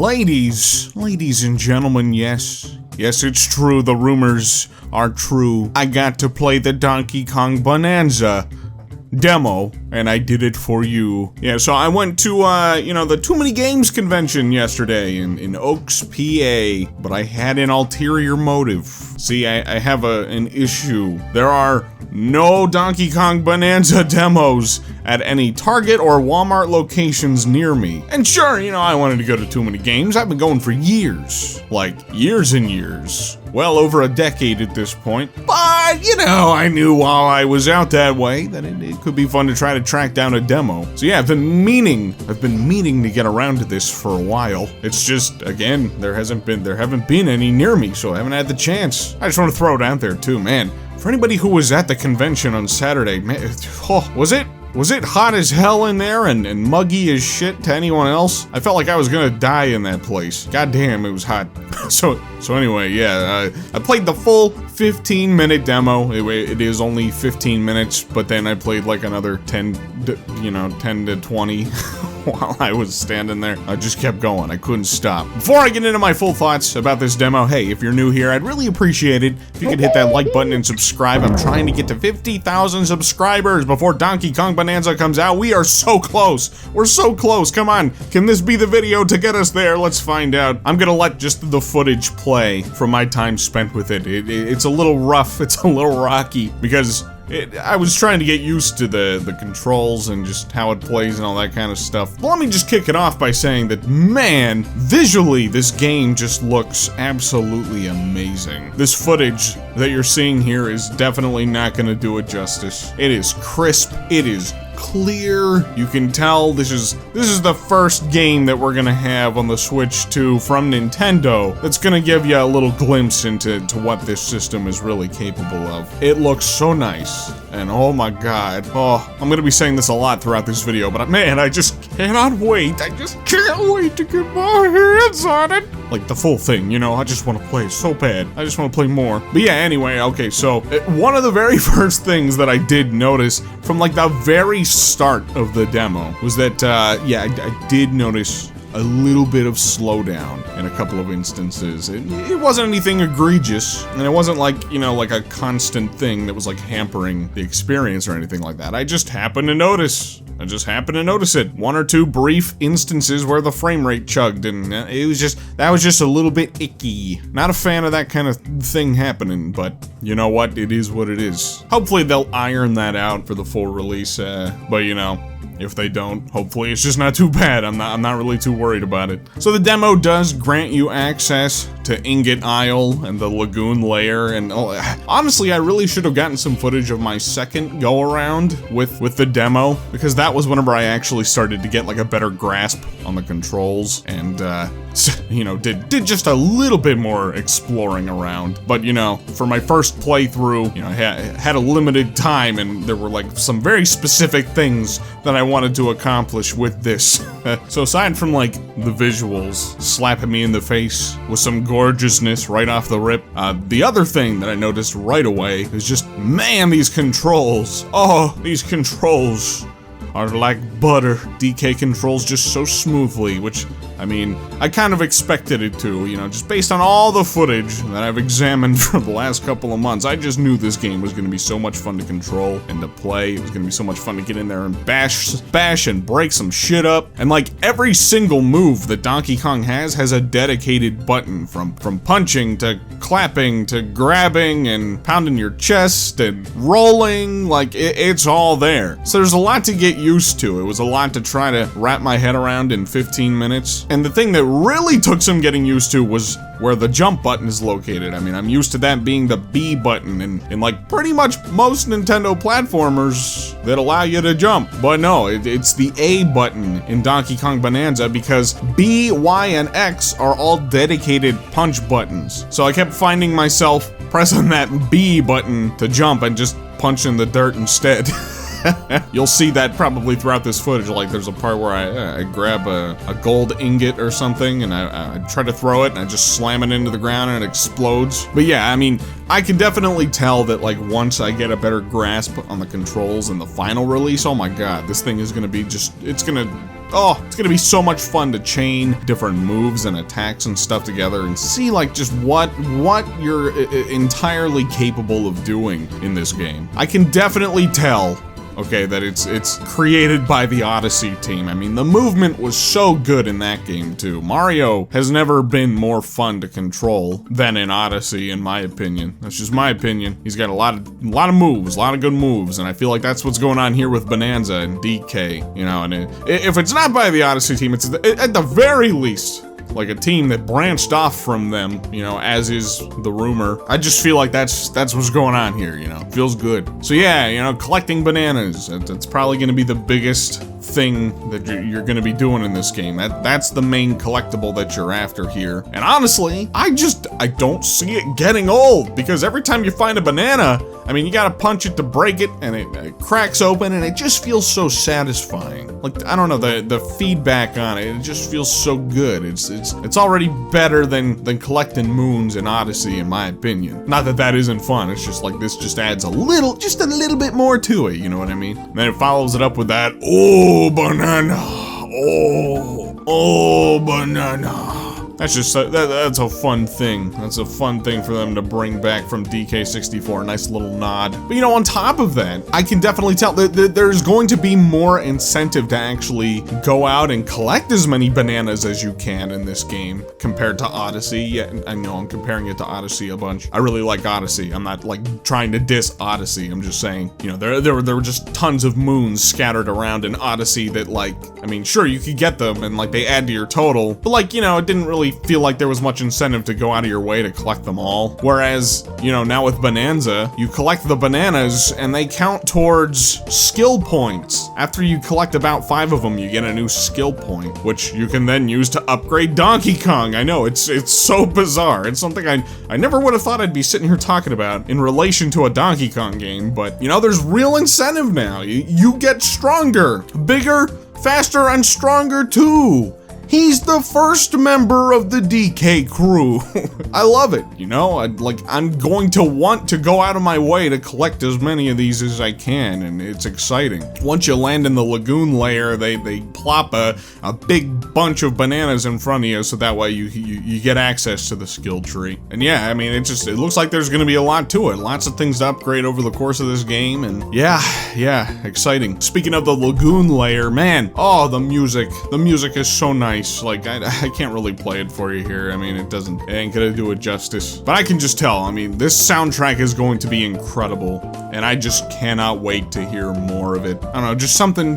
Ladies and gentlemen, yes, it's true, the rumors are true. I got to play the Donkey Kong Bananza demo, and I did it for you. Yeah, so I went to, the Too Many Games convention yesterday in Oaks, PA, but I had an ulterior motive. See, I have an issue. There are no Donkey Kong Bananza demos at any Target or Walmart locations near me. And sure, I wanted to go to Too Many Games. I've been going for years. Like, years and years. Well over a decade at this point. But, I knew while I was out that way that it could be fun to try to track down a demo. So yeah, I've been meaning to get around to this for a while. It's just, again, there haven't been any near me, so I haven't had the chance. I just want to throw it out there too, man. For anybody who was at the convention on Saturday, man, was it hot as hell in there and muggy as shit to anyone else? I felt like I was gonna die in that place. God damn, it was hot. So anyway, yeah, I played the full 15-minute demo. It is only 15 minutes, but then I played like another 10 to 20 while I was standing there. I just kept going. I couldn't stop. Before I get into my full thoughts about this demo, hey, if you're new here, I'd really appreciate it if you could hit that like button and subscribe. I'm trying to get to 50,000 subscribers before Donkey Kong Bananza comes out. We are so close. We're so close. Come on. Can this be the video to get us there? Let's find out. I'm gonna let just the footage play from my time spent with it. It's a little rough. It's a little rocky because I was trying to get used to the controls and just how it plays and all that kind of stuff. But let me just kick it off by saying that, man, visually this game just looks absolutely amazing. This footage that you're seeing here is definitely not going to do it justice. It is crisp. It is clear. You can tell this is the first game that we're gonna have on the Switch 2 from Nintendo that's gonna give you a little glimpse into what this system is really capable of. It looks so nice, and oh my god. Oh, I'm gonna be saying this a lot throughout this video, but man, I just cannot wait. I just can't wait to get my hands on it. Like the full thing, I just want to play it so bad. I just want to play more. But yeah, anyway, okay, so one of the very first things that I did notice from like the very start of the demo was that, I did notice a little bit of slowdown in a couple of instances. It wasn't anything egregious, and it wasn't like, like a constant thing that was like hampering the experience or anything like that. I just happened to notice it. One or two brief instances where the frame rate chugged, and that was just a little bit icky. Not a fan of that kind of thing happening, but you know what? It is what it is. Hopefully they'll iron that out for the full release, but if they don't, hopefully it's just not too bad. I'm not really too worried about it. So the demo does grant you access to Ingot Isle and the Lagoon Layer, and honestly, I really should have gotten some footage of my second go-around with the demo, because that was whenever I actually started to get like a better grasp on the controls, and did just a little bit more exploring around. But for my first playthrough, I had a limited time, and there were like some very specific things that I wanted to accomplish with this. So aside from like the visuals slapping me in the face with some gorgeousness right off the rip, the other thing that I noticed right away is just, man, these controls. Oh, these controls are like butter. DK controls just so smoothly, which, I kind of expected it to, just based on all the footage that I've examined for the last couple of months. I just knew this game was going to be so much fun to control and to play. It was going to be so much fun to get in there and bash and break some shit up. And like every single move that Donkey Kong has a dedicated button, from punching to clapping to grabbing and pounding your chest and rolling. Like it's all there. So there's a lot to get used to. It was a lot to try to wrap my head around in 15 minutes. And the thing that really took some getting used to was where the jump button is located. I'm used to that being the B button in like pretty much most Nintendo platformers that allow you to jump. But no, it's the A button in Donkey Kong Bananza, because B, Y, and X are all dedicated punch buttons. So I kept finding myself pressing that B button to jump and just punching the dirt instead. You'll see that probably throughout this footage. Like there's a part where I grab a gold ingot or something, and I try to throw it, and I just slam it into the ground and it explodes. But yeah, I can definitely tell that like once I get a better grasp on the controls in the final release, oh my god, this thing is gonna be it's gonna oh, it's gonna be so much fun to chain different moves and attacks and stuff together and see like just what you're entirely capable of doing in this game. I can definitely tell, okay, that it's created by the Odyssey team. I mean, the movement was so good in that game too. Mario has never been more fun to control than in Odyssey, in my opinion. That's just my opinion. He's got a lot of moves, a lot of good moves, and I feel like that's what's going on here with Bananza and DK, you know, and if it's not by the Odyssey team, it's at the very least like a team that branched off from them, you know, as is the rumor. I just feel like that's what's going on here, you know. Feels good. So yeah, you know, collecting bananas, that's probably gonna be the biggest thing that you're gonna be doing in this game. That's the main collectible that you're after here. And honestly, I don't see it getting old, because every time you find a banana, I mean, you gotta punch it to break it, and it cracks open, and it just feels so satisfying. Like, I don't know, the feedback on it just feels so good. It's already better than collecting moons in Odyssey, in my opinion. Not that that isn't fun, it's just like this just adds just a little bit more to it, you know what I mean? And then it follows it up with that, oh, banana, oh, banana. That's just, that's a fun thing. That's a fun thing for them to bring back from DK64, a nice little nod. But you know, on top of that, I can definitely tell that there's going to be more incentive to actually go out and collect as many bananas as you can in this game compared to Odyssey. Yeah, I know I'm comparing it to Odyssey a bunch. I really like Odyssey. I'm not like trying to diss Odyssey. I'm just saying, you know, there were just tons of moons scattered around in Odyssey that, like, I mean, sure, you could get them and like they add to your total, but like, you know, it didn't really feel like there was much incentive to go out of your way to collect them all. Whereas, you know, now with Bananza, you collect the bananas and they count towards skill points. After you collect about 5 of them, you get a new skill point, which you can then use to upgrade Donkey Kong. I know, it's so bizarre. It's something I never would have thought I'd be sitting here talking about in relation to a Donkey Kong game, but you know, there's real incentive now. You get stronger, bigger, faster, and stronger too. He's the first member of the DK crew. I love it, you know? I'm going to want to go out of my way to collect as many of these as I can, and it's exciting. Once you land in the lagoon layer, they plop a big bunch of bananas in front of you, so that way you get access to the skill tree. And yeah, I mean, it looks like there's gonna be a lot to it. Lots of things to upgrade over the course of this game, and yeah, exciting. Speaking of the lagoon layer, man, oh, the music is so nice. Like, I can't really play it for you here. I mean, it ain't gonna do it justice. But I can just tell, I mean, this soundtrack is going to be incredible, and I just cannot wait to hear more of it. I don't know, something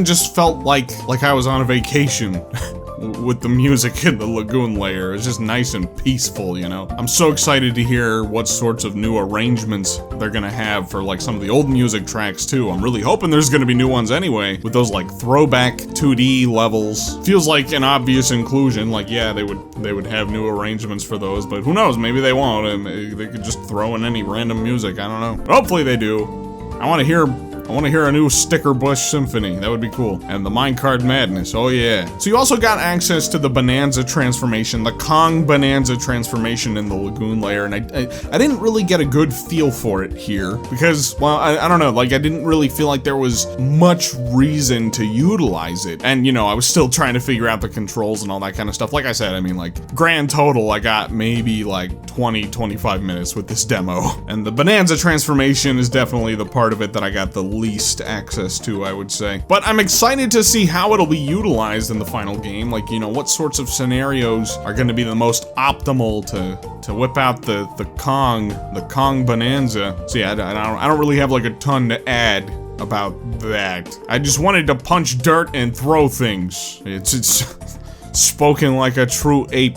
just felt like I was on a vacation. With the music in the lagoon layer. It's just nice and peaceful, you know? I'm so excited to hear what sorts of new arrangements they're gonna have for like some of the old music tracks too. I'm really hoping there's gonna be new ones anyway, with those like throwback 2D levels. Feels like an obvious inclusion, like yeah, they would have new arrangements for those, but who knows, maybe they won't, and they could just throw in any random music, I don't know. But hopefully they do. I want to hear a new Sticker Bush Symphony. That would be cool. And the Minecart Madness. Oh yeah. So you also got access to the Bananza transformation, the Kong Bananza transformation in the lagoon layer, and I didn't really get a good feel for it here because, well, I don't know, like I didn't really feel like there was much reason to utilize it. And you know, I was still trying to figure out the controls and all that kind of stuff. Like I said, I mean, like grand total, I got maybe like 20-25 minutes with this demo. And the Bananza transformation is definitely the part of it that I got the least access to, I would say. But I'm excited to see how it'll be utilized in the final game. Like, you know, what sorts of scenarios are going to be the most optimal to whip out the Kong Bananza. So yeah, I don't really have like a ton to add about that. I just wanted to punch dirt and throw things. It's spoken like a true ape.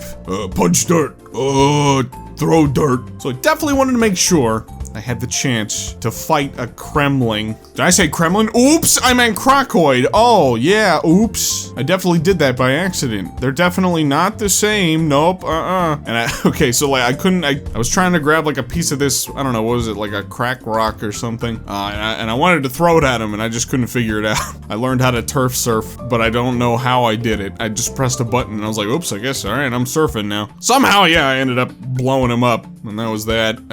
Punch dirt, throw dirt. So I definitely wanted to make sure I had the chance to fight a Kremling. Did I say Kremlin? Oops, I meant Krakoid. Oh, yeah, oops. I definitely did that by accident. They're definitely not the same. Nope, And okay, so like I was trying to grab like a piece of this, I don't know, what was it, like a crack rock or something? And I wanted to throw it at him and I just couldn't figure it out. I learned how to turf surf, but I don't know how I did it. I just pressed a button and I was like, oops, I guess, all right, I'm surfing now. Somehow, yeah, I ended up blowing him up. and that was that.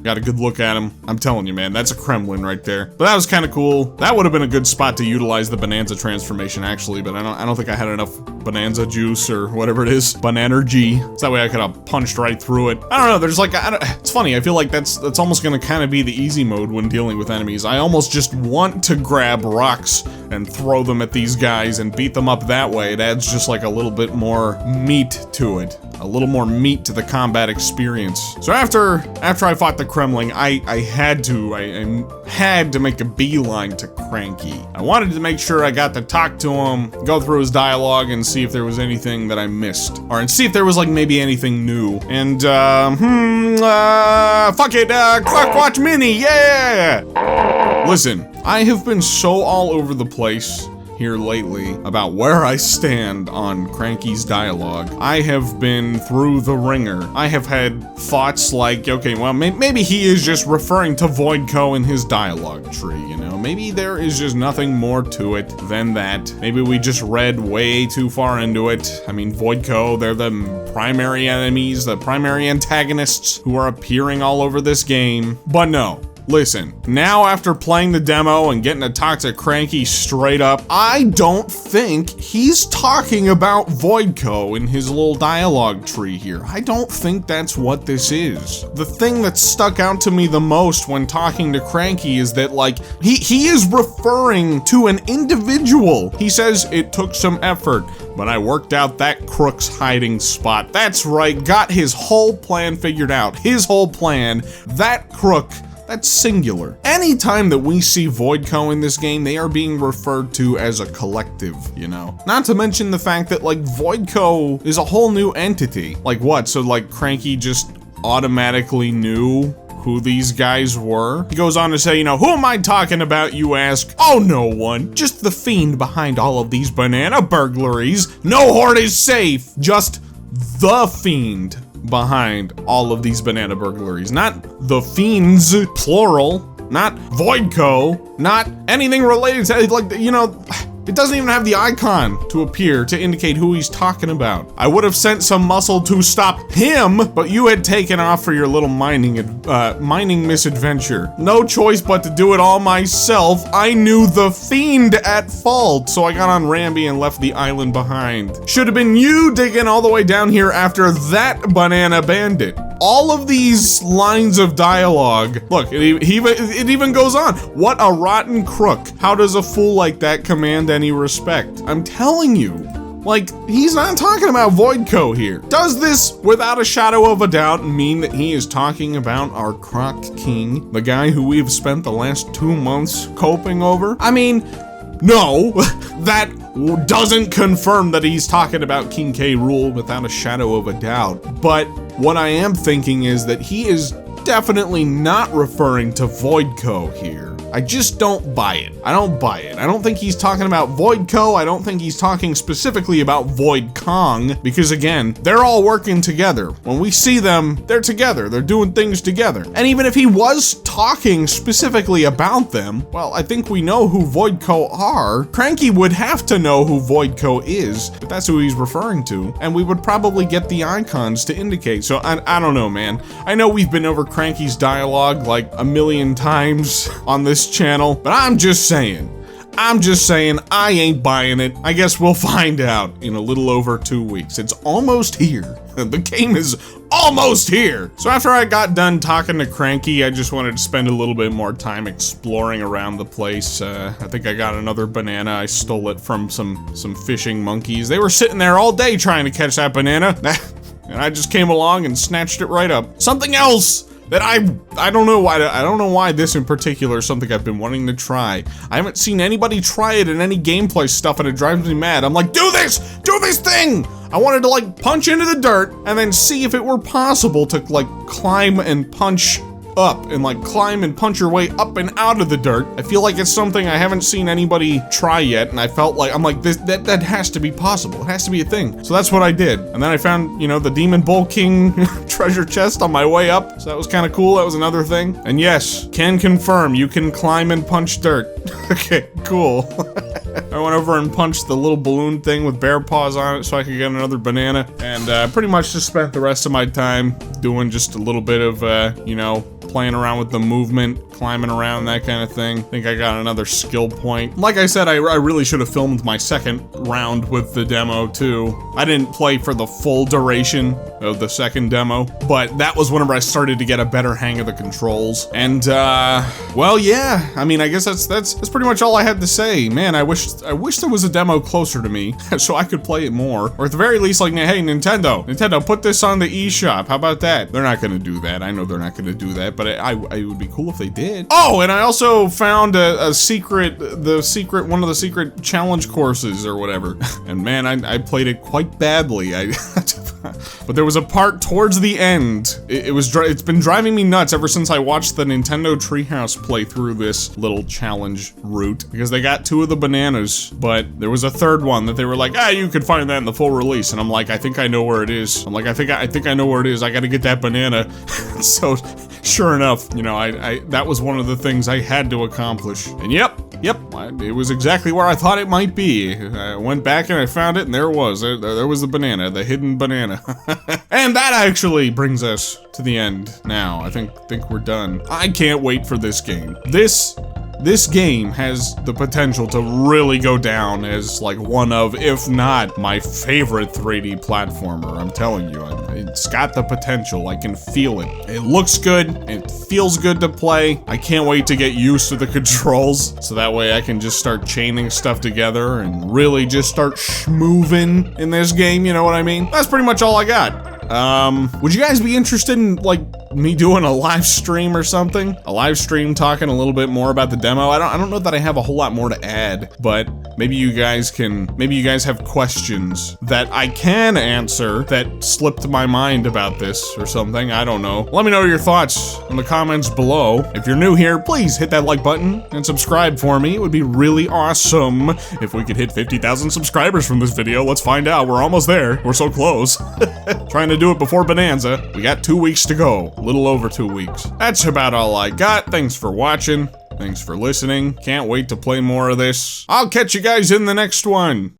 Got a good look at him. I'm telling you, man, that's a Kremlin right there. But that was kind of cool. That would have been a good spot to utilize the Bananza transformation, actually, but I don't think I had enough Bananza juice or whatever it is. Bananergy. So that way I could have punched right through it. I don't know, there's like, it's funny, I feel like that's almost gonna kind of be the easy mode when dealing with enemies. I almost just want to grab rocks and throw them at these guys and beat them up that way. It adds just like a little bit more meat to it. A little more meat to the combat experience. So after I fought the Kremling, I had to make a beeline to Cranky. I wanted to make sure I got to talk to him, go through his dialogue, and see if there was anything that I missed. Or and see if there was like maybe anything new. And fuck it, Clock Watch Mini, yeah! Listen, I have been so all over the place here lately about where I stand on Cranky's dialogue. I have been through the ringer. I have had thoughts like, okay, well, maybe he is just referring to Voidco in his dialogue tree, you know? Maybe there is just nothing more to it than that. Maybe we just read way too far into it. I mean, Voidco, they're the primary enemies, the primary antagonists who are appearing all over this game. But no. Listen, now after playing the demo and getting to talk to Cranky straight up, I don't think he's talking about Voidco in his little dialogue tree here. I don't think that's what this is. The thing that stuck out to me the most when talking to Cranky is that, like, he is referring to an individual. He says, it took some effort, but I worked out that crook's hiding spot. That's right, got his whole plan figured out. His whole plan, that crook. That's singular. Anytime that we see Voidco in this game, they are being referred to as a collective, you know? Not to mention the fact that, like, Voidco is a whole new entity. Like what? So, like, Cranky just automatically knew who these guys were? He goes on to say, you know, who am I talking about, you ask? Oh, no one. Just the fiend behind all of these banana burglaries. No horde is safe. Just the fiend behind all of these banana burglaries. Not the fiends, plural. Not Voidco. Not anything related to, like, you know, it doesn't even have the icon to appear to indicate who he's talking about. I would have sent some muscle to stop him, but you had taken off for your little mining misadventure. No choice but to do it all myself. I knew the fiend at fault, so I got on Ramby and left the island behind. Should have been you digging all the way down here after that banana bandit. All of these lines of dialogue, look, it even goes on. What a rotten crook. How does a fool like that command any respect? I'm telling you, like, he's not talking about Voidco here. Does this, without a shadow of a doubt, mean that he is talking about our Croc King, the guy who we've spent the last 2 months coping over? I mean, no, that doesn't confirm that he's talking about King K. Rool without a shadow of a doubt. But what I am thinking is that he is definitely not referring to Voidco here. I just don't buy it. I don't buy it. I don't think he's talking about Voidco. I don't think he's talking specifically about Void Kong, because again, they're all working together. When we see them, they're together. They're doing things together. And even if he was talking specifically about them, well, I think we know who Voidco are. Cranky would have to know who Voidco is, but that's who he's referring to. And we would probably get the icons to indicate. So I don't know, man. I know we've been over Cranky's dialogue like a million times on this channel, but I'm just saying I ain't buying it. I guess we'll find out in a little over 2 weeks. It's almost here. The game is almost here. So after I got done talking to Cranky, I just wanted to spend a little bit more time exploring around the place. I think I got another banana. I stole it from some fishing monkeys. They were sitting there all day trying to catch that banana. And I just came along and snatched it right up. Something else that I don't know why this in particular is something I've been wanting to try. I haven't seen anybody try it in any gameplay stuff, and it drives me mad. I'm like, do this thing! I wanted to, like, punch into the dirt and then see if it were possible to, like, climb and punch up and, like, climb and punch your way up and out of the dirt. I feel like it's something I haven't seen anybody try yet, and I felt like, I'm like, that has to be possible. It has to be a thing. So that's what I did. And then I found, you know, the Demon Bull King treasure chest on my way up. So that was kind of cool. That was another thing. And yes, can confirm you can climb and punch dirt. Okay, cool. I went over and punched the little balloon thing with bear paws on it so I could get another banana, and pretty much just spent the rest of my time doing just a little bit of, you know, playing around with the movement, climbing around, that kind of thing. I think I got another skill point. Like I said, I really should have filmed my second round with the demo too. I didn't play for the full duration of the second demo, but that was whenever I started to get a better hang of the controls. And, well, yeah, I mean, I guess that's pretty much all I had to say. Man, I wish there was a demo closer to me so I could play it more. Or at the very least, like, hey, Nintendo, put this on the eShop. How about that? They're not gonna do that. I know they're not gonna do that, but it would be cool if they did. Oh, and I also found one of the secret challenge courses or whatever. And man, I played it quite badly. But there was a part towards the end. It's been driving me nuts ever since I watched the Nintendo Treehouse play through this little challenge route, because they got 2 of the bananas, but there was a third one that they were like, you could find that in the full release. And I'm like, I think I know where it is. I'm like, I think I know where it is. I gotta get that banana. So sure enough, you know, that was one of the things I had to accomplish. And yep, it was exactly where I thought it might be. I went back and I found it, and there it was. There was the banana, the hidden banana. And that actually brings us to the end now. I think we're done. I can't wait for this game. This game has the potential to really go down as like one of, if not my favorite 3D platformer. I'm telling you, it's got the potential. I can feel it. It looks good. It feels good to play. I can't wait to get used to the controls, so that way I can just start chaining stuff together and really just start schmoovin' in this game, you know what I mean? That's pretty much all I got. Would you guys be interested in, like, me doing a live stream or something? A live stream talking a little bit more about the demo? I don't know that I have a whole lot more to add, but maybe you guys have questions that I can answer that slipped my mind about this or something. I don't know. Let me know your thoughts in the comments below. If you're new here, please hit that like button and subscribe for me. It would be really awesome if we could hit 50,000 subscribers from this video. Let's find out. We're almost there. We're so close. Trying to do it before Bananza. We got 2 weeks to go. A little over 2 weeks. That's about all I got. Thanks for watching. Thanks for listening. Can't wait to play more of this. I'll catch you guys in the next one.